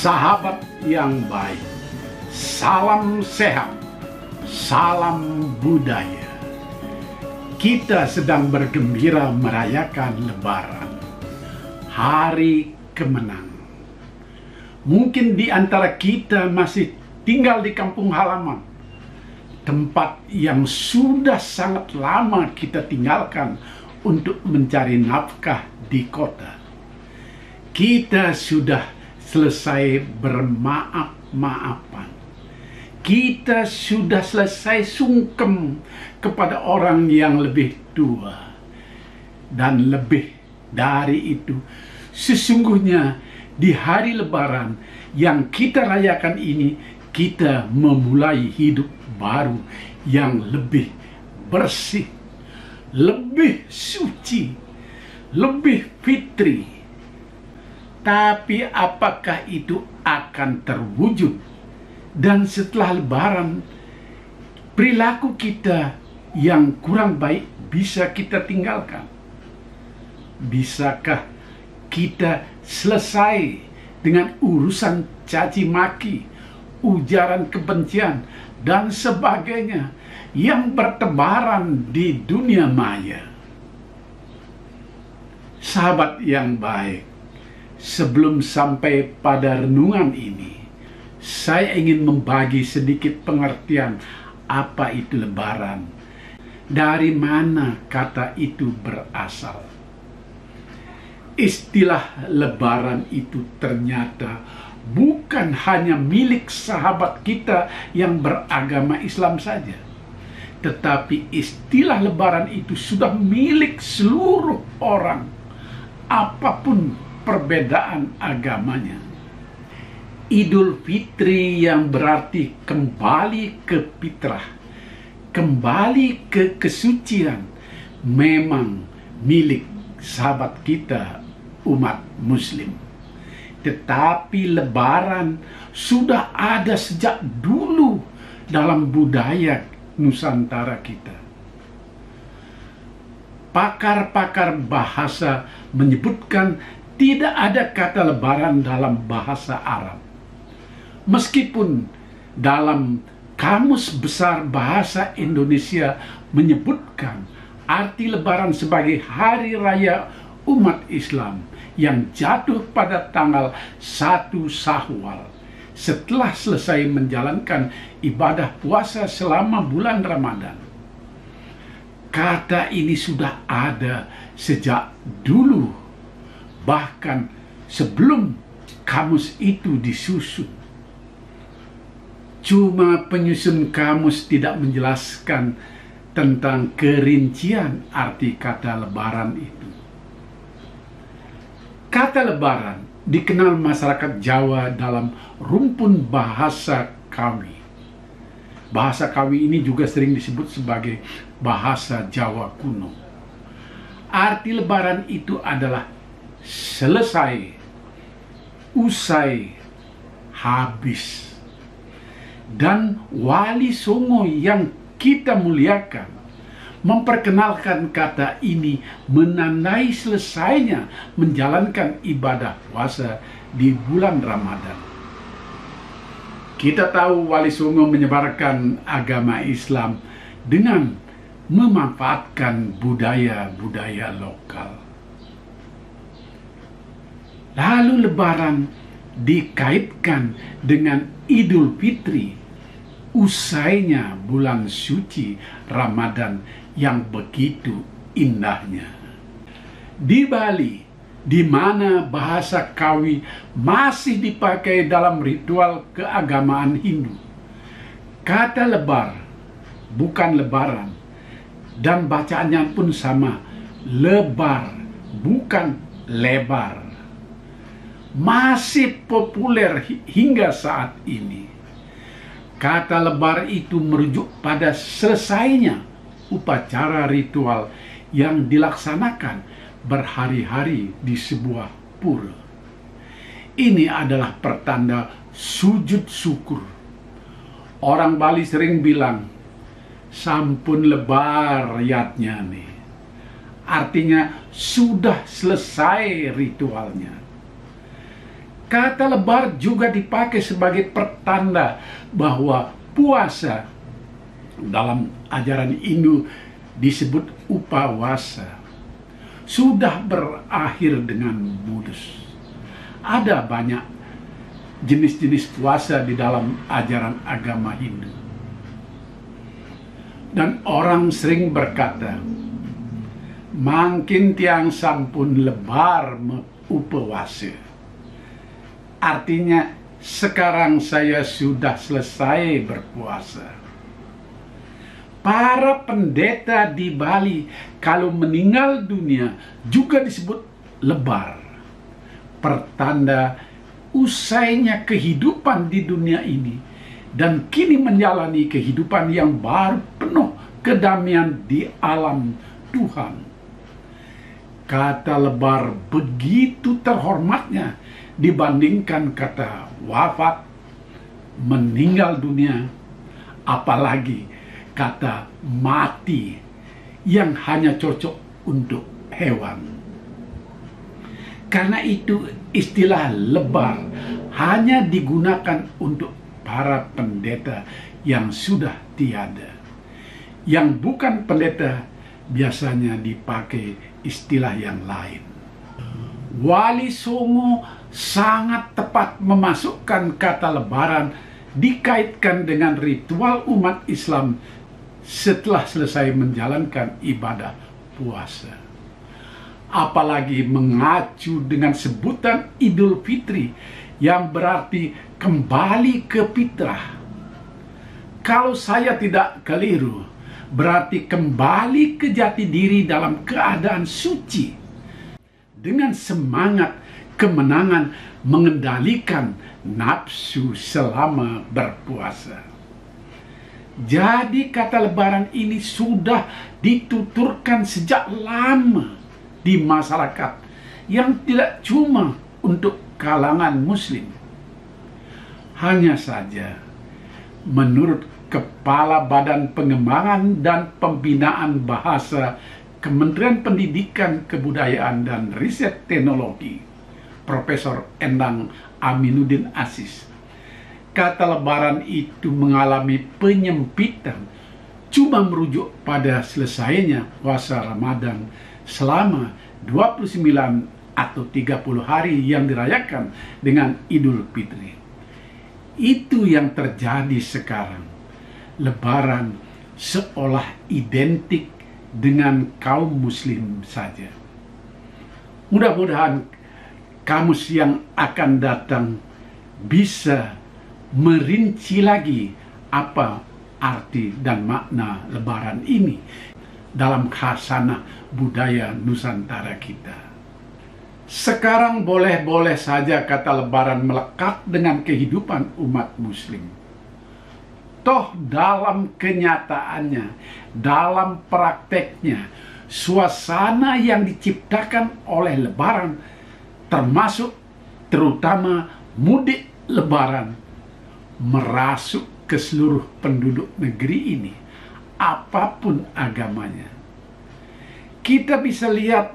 Sahabat yang baik, salam sehat, salam budaya. Kita sedang bergembira merayakan Lebaran, hari kemenangan. Mungkin di antara kita masih tinggal di kampung halaman, tempat yang sudah sangat lama kita tinggalkan untuk mencari nafkah di kota. Kita sudah selesai bermaaf-maafan. Kita sudah selesai sungkem kepada orang yang lebih tua. Dan lebih dari itu, sesungguhnya di hari Lebaran yang kita rayakan ini, kita memulai hidup baru yang lebih bersih, lebih suci, lebih fitri. Tapi apakah itu akan terwujud? Dan setelah Lebaran, perilaku kita yang kurang baik bisa kita tinggalkan? Bisakah kita selesai dengan urusan caci maki, ujaran kebencian, dan sebagainya yang bertebaran di dunia maya? Sahabat yang baik, sebelum sampai pada renungan ini, saya ingin membagi sedikit pengertian apa itu Lebaran. Dari mana kata itu berasal? Istilah Lebaran itu ternyata bukan hanya milik sahabat kita yang beragama Islam saja, tetapi istilah Lebaran itu sudah milik seluruh orang, apapun perbedaan agamanya. Idul Fitri yang berarti kembali ke fitrah, kembali ke kesucian, memang milik sahabat kita umat Muslim. Tetapi Lebaran sudah ada sejak dulu dalam budaya Nusantara kita. Pakar-pakar bahasa menyebutkan tidak ada kata Lebaran dalam bahasa Arab. Meskipun dalam Kamus Besar Bahasa Indonesia menyebutkan arti Lebaran sebagai hari raya umat Islam yang jatuh pada tanggal 1 Syawal setelah selesai menjalankan ibadah puasa selama bulan Ramadan. Kata ini sudah ada sejak dulu, bahkan sebelum kamus itu disusun. Cuma penyusun kamus tidak menjelaskan tentang kerincian arti kata Lebaran itu. Kata Lebaran dikenal masyarakat Jawa dalam rumpun bahasa Kawi. Bahasa Kawi ini juga sering disebut sebagai bahasa Jawa kuno. Arti Lebaran itu adalah selesai, usai, habis. Dan Wali Songo yang kita muliakan memperkenalkan kata ini menandai selesainya menjalankan ibadah puasa di bulan Ramadan. Kita tahu Wali Songo menyebarkan agama Islam dengan memanfaatkan budaya-budaya lokal. Lalu Lebaran dikaitkan dengan Idul Fitri, usainya bulan suci Ramadan yang begitu indahnya. Di Bali, di mana bahasa Kawi masih dipakai dalam ritual keagamaan Hindu, kata lebar bukan lebaran, dan bacaannya pun sama, lebar bukan lebar. Masih populer hingga saat ini. Kata lebar itu merujuk pada selesainya upacara ritual yang dilaksanakan berhari-hari di sebuah pura. Ini adalah pertanda sujud syukur. Orang Bali sering bilang, sampun lebar yatnya nih. Artinya sudah selesai ritualnya. Kata lebar juga dipakai sebagai pertanda bahwa puasa dalam ajaran Hindu disebut upawasa sudah berakhir dengan mulus. Ada banyak jenis-jenis puasa di dalam ajaran agama Hindu. Dan orang sering berkata, makin tiang sampun lebar upawasa. Artinya, sekarang saya sudah selesai berpuasa. Para pendeta di Bali kalau meninggal dunia juga disebut lebar. Pertanda usainya kehidupan di dunia ini dan kini menjalani kehidupan yang baru penuh kedamaian di alam Tuhan. Kata lebar begitu terhormatnya dibandingkan kata wafat, meninggal dunia, apalagi kata mati yang hanya cocok untuk hewan. Karena itu istilah lebar hanya digunakan untuk para pendeta yang sudah tiada. Yang bukan pendeta biasanya dipakai istilah yang lain. Wali Songo sangat tepat memasukkan kata lebaran dikaitkan dengan ritual umat Islam setelah selesai menjalankan ibadah puasa. Apalagi mengacu dengan sebutan Idul Fitri yang berarti kembali ke fitrah. Kalau saya tidak keliru, berarti kembali ke jati diri dalam keadaan suci dengan semangat kemenangan mengendalikan nafsu selama berpuasa. Jadi kata lebaran ini sudah dituturkan sejak lama di masyarakat yang tidak cuma untuk kalangan muslim. Hanya saja menurut Kepala Badan Pengembangan dan Pembinaan Bahasa Kementerian Pendidikan, Kebudayaan, dan Riset Teknologi, Profesor Endang Aminuddin Aziz, kata lebaran itu mengalami penyempitan cuma merujuk pada selesainya puasa Ramadan selama 29 atau 30 hari yang dirayakan dengan Idul Fitri. Itu yang terjadi sekarang. Lebaran seolah identik dengan kaum muslim saja. Mudah-mudahan kamus yang akan datang bisa merinci lagi apa arti dan makna lebaran ini dalam khasanah budaya Nusantara kita. Sekarang boleh-boleh saja kata lebaran melekat dengan kehidupan umat muslim. Toh dalam kenyataannya, dalam prakteknya, suasana yang diciptakan oleh lebaran, termasuk terutama mudik lebaran, merasuk ke seluruh penduduk negeri ini, apapun agamanya. Kita bisa lihat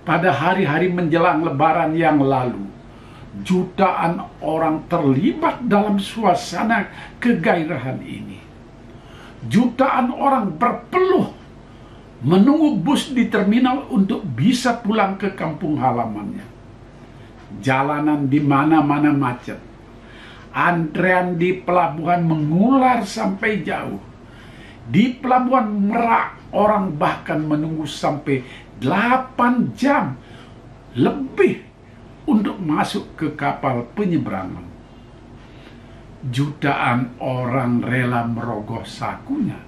pada hari-hari menjelang lebaran yang lalu, jutaan orang terlibat dalam suasana kegairahan ini. Jutaan orang berpeluh menunggu bus di terminal untuk bisa pulang ke kampung halamannya. Jalanan di mana-mana macet. Antrean di pelabuhan mengular sampai jauh. Di pelabuhan Merak, orang bahkan menunggu sampai 8 jam lebih untuk masuk ke kapal penyeberangan. Jutaan orang rela merogoh sakunya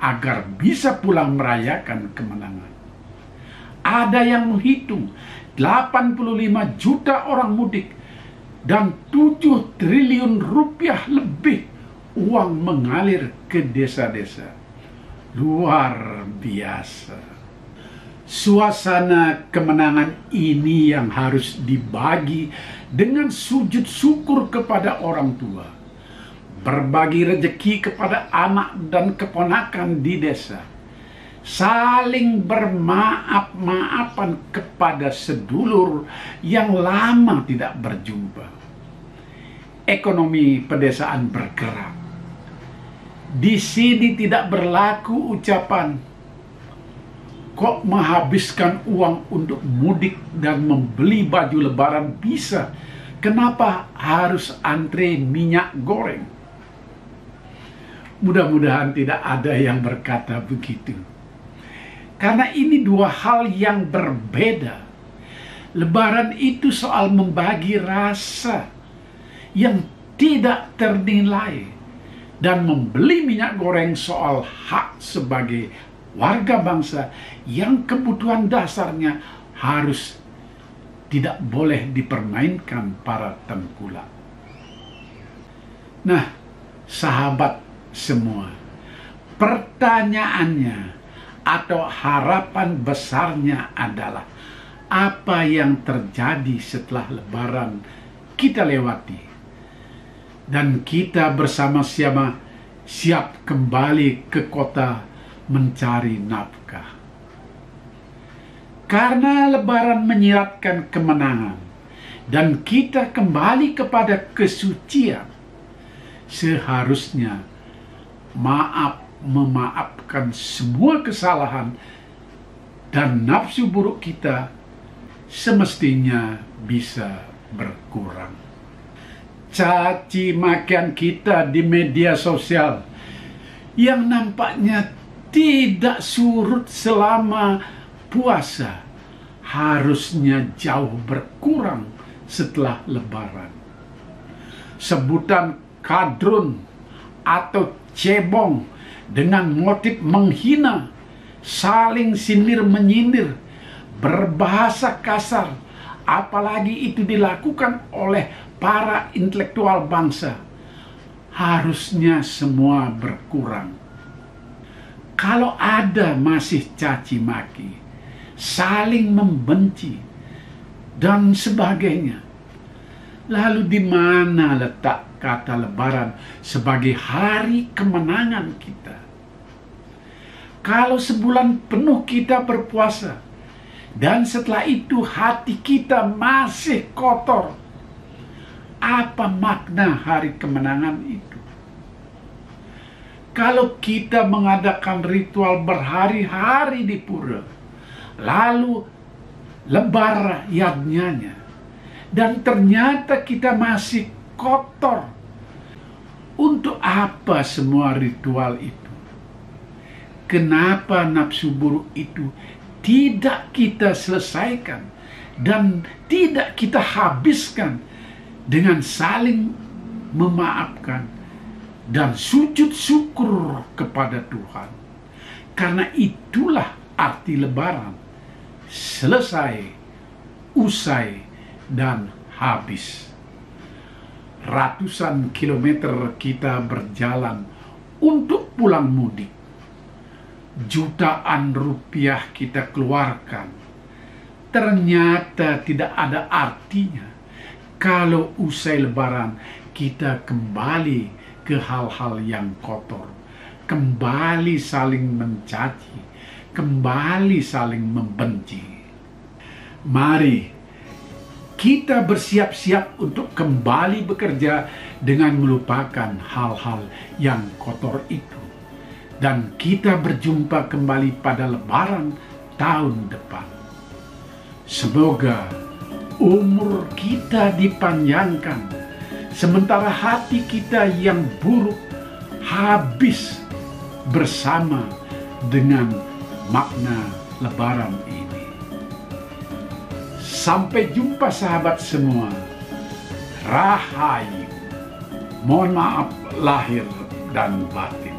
agar bisa pulang merayakan kemenangan. Ada yang menghitung 85 juta orang mudik dan 7 triliun rupiah lebih uang mengalir ke desa-desa. Luar biasa. Suasana kemenangan ini yang harus dibagi dengan sujud syukur kepada orang tua, berbagi rezeki kepada anak dan keponakan di desa, saling bermaaf-maafan kepada sedulur yang lama tidak berjumpa. Ekonomi pedesaan bergerak. Di sini tidak berlaku ucapan, kok menghabiskan uang untuk mudik dan membeli baju lebaran bisa, kenapa harus antre minyak goreng? Mudah-mudahan tidak ada yang berkata begitu. Karena ini dua hal yang berbeda. Lebaran itu soal membagi rasa yang tidak ternilai. Dan membeli minyak goreng soal hak sebagai warga bangsa yang kebutuhan dasarnya harus tidak boleh dipermainkan para tengkulak. Nah, sahabat semua, pertanyaannya atau harapan besarnya adalah apa yang terjadi setelah Lebaran kita lewati dan kita bersama-sama siap kembali ke kota mencari nafkah. Karena Lebaran menyiratkan kemenangan dan kita kembali kepada kesucian, seharusnya memaafkan semua kesalahan dan nafsu buruk kita semestinya bisa berkurang. Caci makian kita di media sosial yang nampaknya tidak surut selama puasa harusnya jauh berkurang setelah Lebaran. Sebutan kadrun atau cebong dengan motif menghina, saling sindir-menyindir, berbahasa kasar, apalagi itu dilakukan oleh para intelektual bangsa, harusnya semua berkurang. Kalau ada masih caci maki, saling membenci, dan sebagainya, lalu di mana letak kata Lebaran sebagai hari kemenangan kita? Kalau sebulan penuh kita berpuasa, dan setelah itu hati kita masih kotor, apa makna hari kemenangan itu? Kalau kita mengadakan ritual berhari-hari di pura, lalu lebar yadnyanya, dan ternyata kita masih kotor, untuk apa semua ritual itu? Kenapa nafsu buruk itu tidak kita selesaikan dan tidak kita habiskan dengan saling memaafkan dan sujud syukur kepada Tuhan? Karena itulah arti Lebaran: selesai, usai, dan habis. Ratusan kilometer kita berjalan untuk pulang mudik. Jutaan rupiah kita keluarkan. Ternyata tidak ada artinya kalau usai Lebaran kita kembali ke hal-hal yang kotor, kembali saling mencaci, kembali saling membenci. Mari kita bersiap-siap untuk kembali bekerja dengan melupakan hal-hal yang kotor itu. Dan kita berjumpa kembali pada Lebaran tahun depan. Semoga umur kita dipanjangkan, sementara hati kita yang buruk habis bersama dengan makna Lebaran ini. Sampai jumpa sahabat semua. Rahayu. Mohon maaf lahir dan batin.